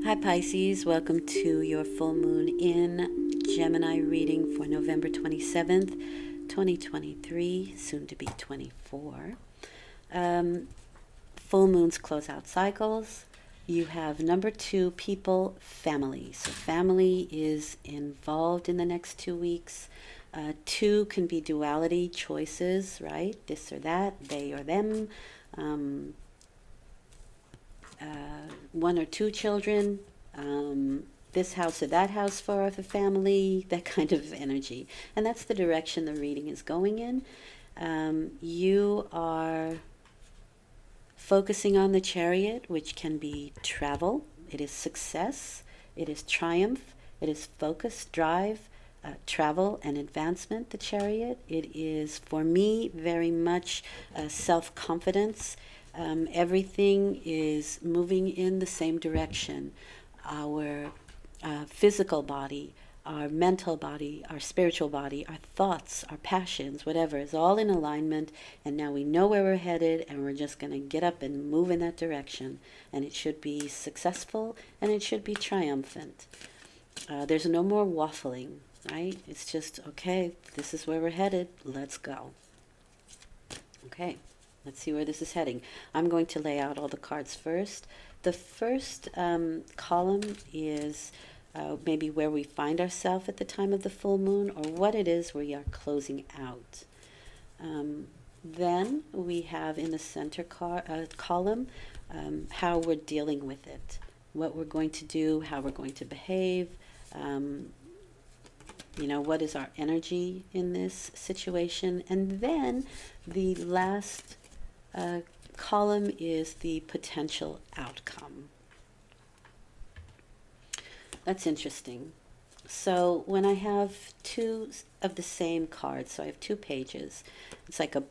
Hi Pisces, welcome to your full moon in Gemini reading for November 27th, 2023, soon to be 24. Full moons close out cycles. You have number 2, people, family. So family is involved in the next 2 weeks. 2 can be duality, choices, right? This or that, they or them. Um, 1 or 2 children, this house or that house for the family, that kind of energy. And that's the direction the reading is going in. You are focusing on the Chariot, which can be travel, it is success, it is triumph, it is focus, drive, travel and advancement, the Chariot. It is, for me, very much self-confidence. Everything is moving in the same direction. Our physical body, our mental body, our spiritual body, our thoughts, our passions, whatever, is all in alignment. And now we know where we're headed, and we're just going to get up and move in that direction. And it should be successful, and it should be triumphant. There's no more waffling, right? It's just, okay, this is where we're headed. Let's go. Okay, let's see where this is heading. I'm going to lay out all the cards first. The first column is maybe where we find ourselves at the time of the full moon, or what it is we are closing out. Then we have in the center column how we're dealing with it, what we're going to do, how we're going to behave, what is our energy in this situation. And then the last column is the potential outcome. That's interesting. So when I have 2 of the same cards, so I have 2 pages, it's like a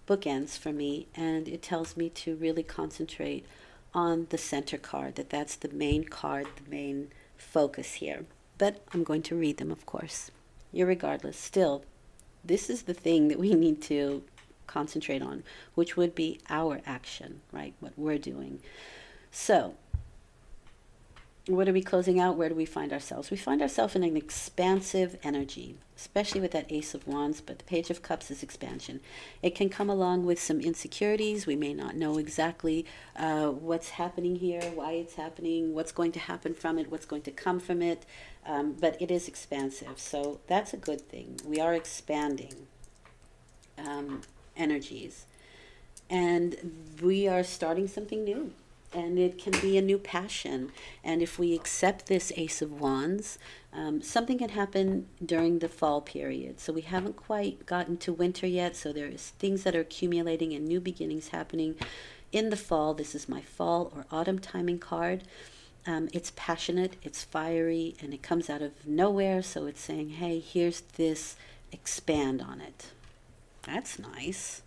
bookends for me, and it tells me to really concentrate on the center card, that's the main card, the main focus here. But I'm going to read them, of course. Irregardless, still, this is the thing that we need to concentrate on, which would be our action, right? What we're doing. So, what are we closing out? Where do we find ourselves? We find ourselves in an expansive energy, especially with that Ace of Wands, but the Page of Cups is expansion. It can come along with some insecurities. We may not know exactly what's happening here, why it's happening, what's going to happen from it, what's going to come from it, but it is expansive. So that's a good thing. We are expanding energies, and we are starting something new. And it can be a new passion. And if we accept this Ace of Wands, something can happen during the fall period. So we haven't quite gotten to winter yet, so there's things that are accumulating and new beginnings happening in the fall. This is my fall or autumn timing card. It's passionate, it's fiery, and it comes out of nowhere. So it's saying, hey, here's this, expand on it. That's nice.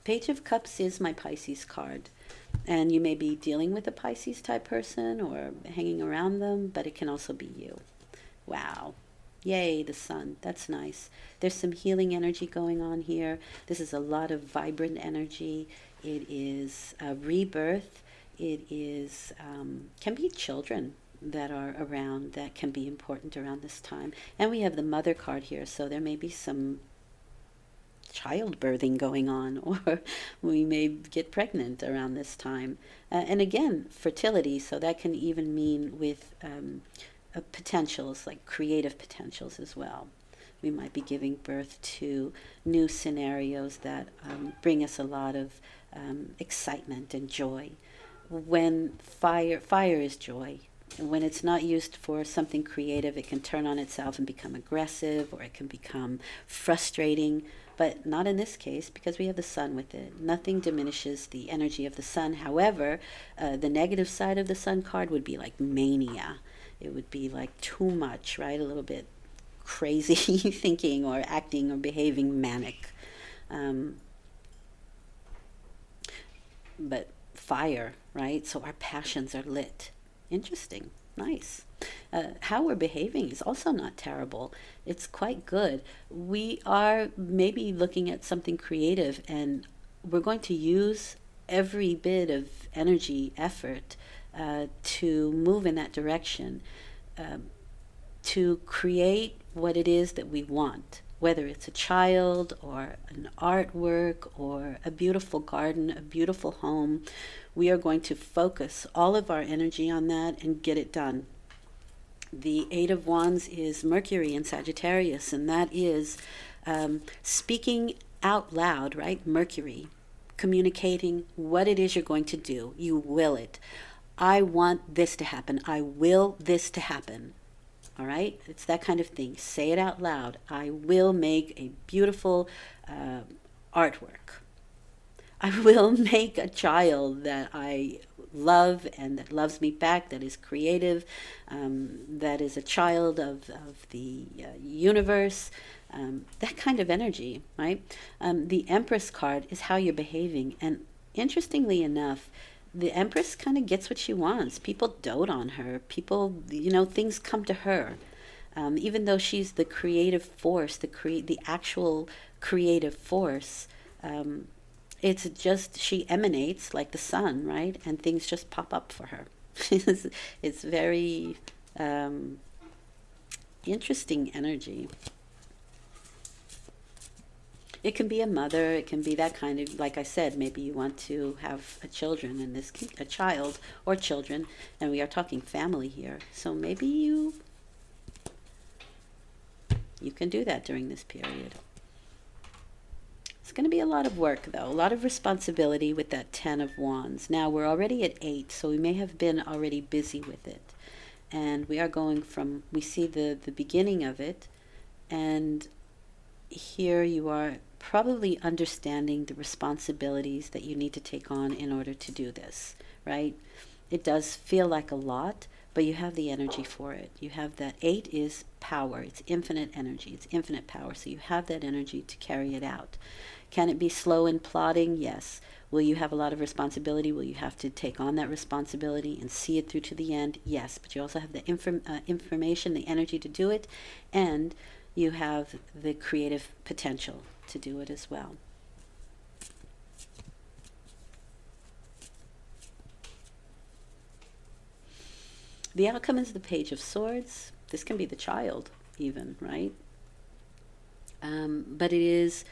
Page of Cups is my Pisces card, and you may be dealing with a Pisces type person or hanging around them, but it can also be you. Wow. Yay, the sun. That's nice. There's some healing energy going on here. This is a lot of vibrant energy. It is a rebirth. It is can be children that are around that can be important around this time. And we have the mother card here, so there may be some childbirthing going on, or we may get pregnant around this time. And again, fertility, so that can even mean with potentials, like creative potentials as well. We might be giving birth to new scenarios that bring us a lot of excitement and joy. When fire is joy. And when it's not used for something creative, it can turn on itself and become aggressive, or it can become frustrating. But not in this case, because we have the sun with it. Nothing diminishes the energy of the sun. However, the negative side of the sun card would be like mania. It would be like too much, right? A little bit crazy thinking or acting or behaving manic. But fire, right? So our passions are lit. Interesting. Nice. How we're behaving is also not terrible. It's quite good. We are maybe looking at something creative and we're going to use every bit of energy, effort to move in that direction, to create what it is that we want, whether it's a child or an artwork or a beautiful garden, a beautiful home. We are going to focus all of our energy on that and get it done. The Eight of Wands is Mercury in Sagittarius, and that is speaking out loud, right? Mercury, communicating what it is you're going to do. You will it. I want this to happen. I will this to happen. All right? It's that kind of thing. Say it out loud. I will make a beautiful artwork. I will make a child that I love and that loves me back, that is creative, that is a child of the universe, that kind of energy, right? The Empress card is how you're behaving. And interestingly enough, the Empress kind of gets what she wants. People dote on her. People, things come to her. Even though she's the creative force, the actual creative force, it's just, she emanates like the sun, right? And things just pop up for her. It's very interesting energy. It can be a mother, it can be that kind of, like I said, maybe you want to have a child or children, and we are talking family here. So maybe you can do that during this period. It's going to be a lot of work, though, a lot of responsibility with that 10 of Wands. Now, we're already at 8, so we may have been already busy with it. And we are going from, we see the beginning of it, and here you are probably understanding the responsibilities that you need to take on in order to do this, right? It does feel like a lot, but you have the energy for it. You have that 8 is power. It's infinite energy. It's infinite power. So you have that energy to carry it out. Can it be slow and plodding? Yes. Will you have a lot of responsibility? Will you have to take on that responsibility and see it through to the end? Yes. But you also have the information, the energy to do it, and you have the creative potential to do it as well. The outcome is the Page of Swords. This can be the child even, right? But it is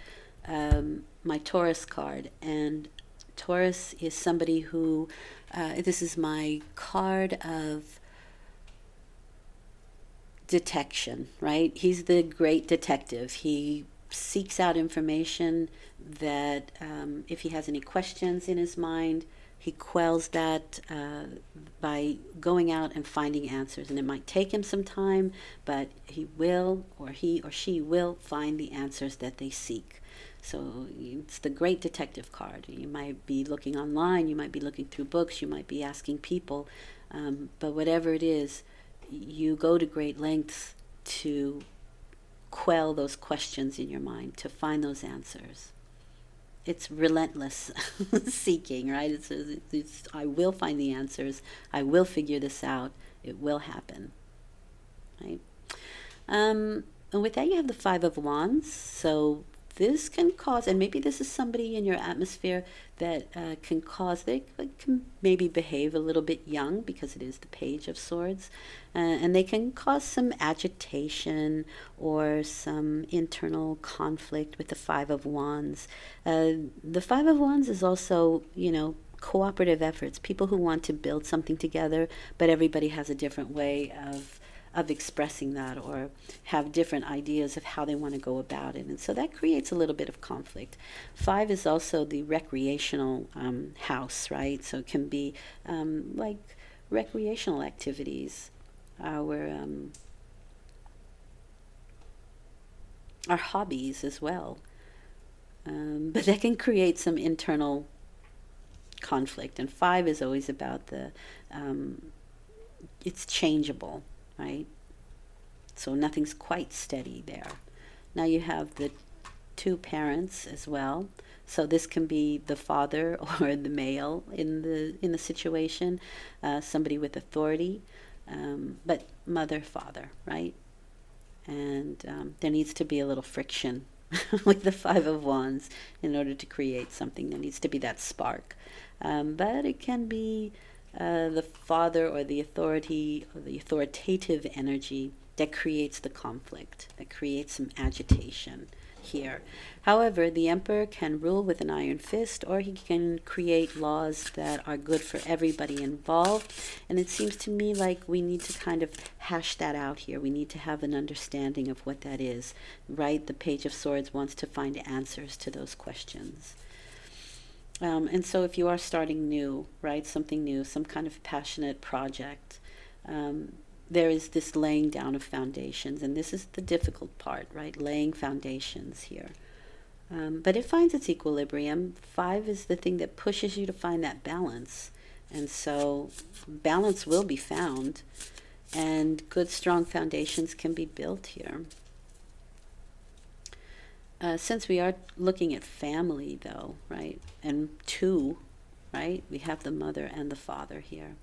my Taurus card, and Taurus is somebody who, this is my card of detection, right? He's the great detective. He seeks out information that if he has any questions in his mind, he quells that by going out and finding answers. And it might take him some time, but he or she will find the answers that they seek. So it's the great detective card. You might be looking online, you might be looking through books, you might be asking people, but whatever it is, you go to great lengths to quell those questions in your mind, to find those answers. It's relentless seeking, right? It's I will find the answers. I will figure this out. It will happen, right? And with that, you have the Five of Wands. So this can cause, and maybe this is somebody in your atmosphere that can cause, they can maybe behave a little bit young because it is the Page of Swords, and they can cause some agitation or some internal conflict with the Five of Wands. The Five of Wands is also, cooperative efforts, people who want to build something together, but everybody has a different way of expressing that, or have different ideas of how they want to go about it. And so that creates a little bit of conflict. 5 is also the recreational house, right? So it can be like recreational activities, our hobbies as well. But that can create some internal conflict. And 5 is always about it's changeable, right? So nothing's quite steady there. Now you have the 2 parents as well. So this can be the father or the male in the situation, somebody with authority, but mother, father, right? And there needs to be a little friction with the Five of Wands in order to create something. There needs to be that spark. But it can be the father or the authority or the authoritative energy that creates the conflict, that creates some agitation here. However, the emperor can rule with an iron fist, or he can create laws that are good for everybody involved. And it seems to me like we need to kind of hash that out here. We need to have an understanding of what that is, right? The Page of Swords wants to find answers to those questions. And so if you are starting new, right, something new, some kind of passionate project, there is this laying down of foundations. And this is the difficult part, right, laying foundations here. But it finds its equilibrium. 5 is the thing that pushes you to find that balance. And so balance will be found, and good, strong foundations can be built here. Since we are looking at family, though, right, and 2, right, we have the mother and the father here.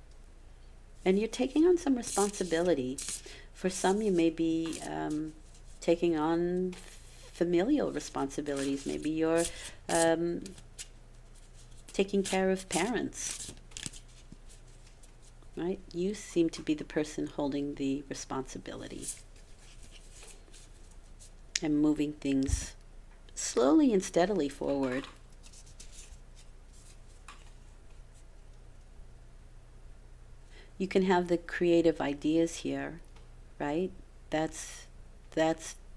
And you're taking on some responsibility. For some, you may be taking on familial responsibilities. Maybe you're taking care of parents, right? You seem to be the person holding the responsibility and moving things slowly and steadily forward. You can have the creative ideas here, right? That's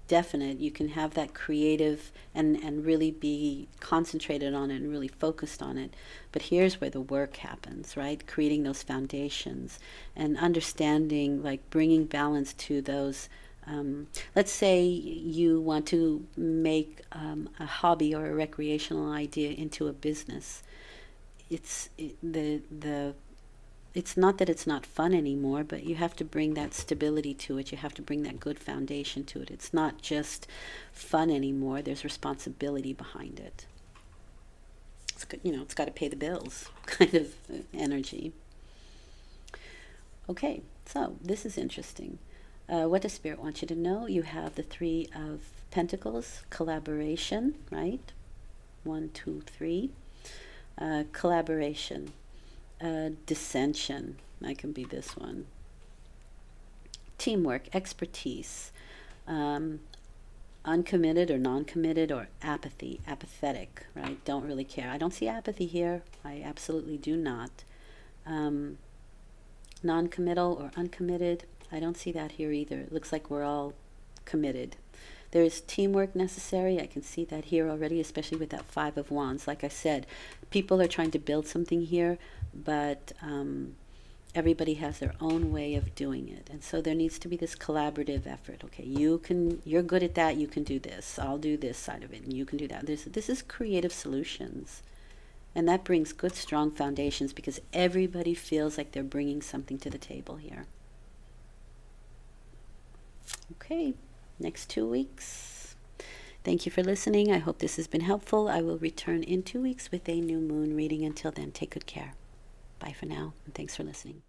definite. You can have that creative and really be concentrated on it and really focused on it. But here's where the work happens, right? Creating those foundations and understanding, like bringing balance to those. Let's say you want to make a hobby or a recreational idea into a business. It's not that it's not fun anymore, but you have to bring that stability to it. You have to bring that good foundation to it. It's not just fun anymore. There's responsibility behind it. It's good, it's got to pay the bills kind of energy. Okay, so this is interesting. What does Spirit want you to know? You have the 3 of Pentacles, collaboration, right? 1, 2, 3. Collaboration. Dissension, that can be this one. Teamwork, expertise, uncommitted or non-committed, or apathy, apathetic, right? Don't really care. I don't see apathy here. I absolutely do not. Non-committal or uncommitted, I don't see that here either. It looks like we're all committed. There's teamwork necessary. I can see that here already, especially with that 5 of Wands. Like I said, people are trying to build something here, but everybody has their own way of doing it. And so there needs to be this collaborative effort. Okay, you're good at that, you can do this. I'll do this side of it, and you can do that. This is creative solutions. And that brings good, strong foundations because everybody feels like they're bringing something to the table here. Okay, next 2 weeks. Thank you for listening. I hope this has been helpful. I will return in 2 weeks with a new moon reading. Until then, take good care. Bye for now, and thanks for listening.